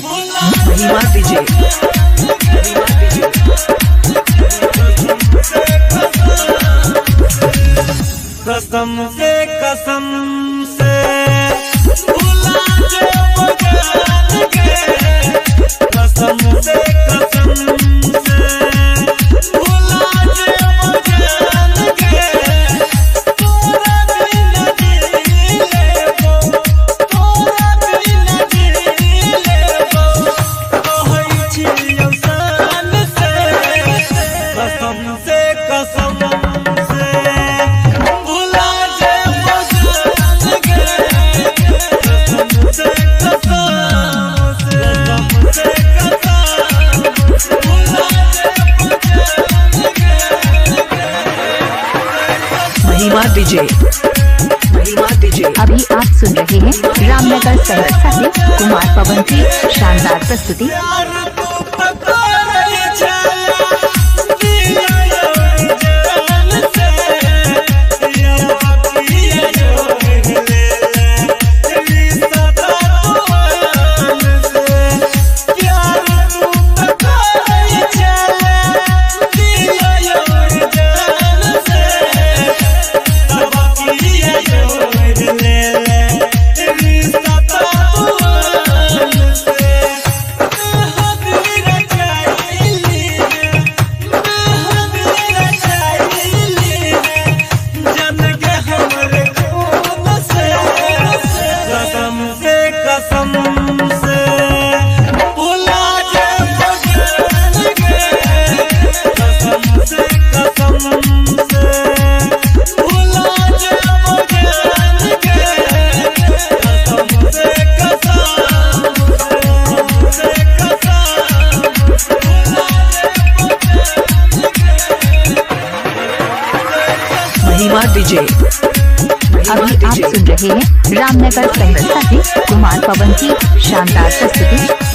महिमा डीजे कसम से भुला जे बजान के कसम से भुला जे बजान के तोरा बिना जी लेबो तोरा बिना जी लेबो कहै छी इंसान से कसम से भुला जे बजान के कसम से भुला जे बजान के महिमा डीजे अभी आप सुन रहे हैं रामनगर सहरसा से कुमार पवन की शानदार प्रस्तुति। प्यार तू पकड़े छाया दिया जान से या पिया जो ले रिश्ता तोवान से प्यार तू पकड़े छाया दिया जान से तब पिया जो ले रिश्ता तोवान से कसम से भुला जे बजान के कसम से भुला जे बजान के कसम से महिमा डीजे अभी आप सुन रहे हैं रामनगर सहरसा से कुमार पवन की शानदार प्रस्तुति।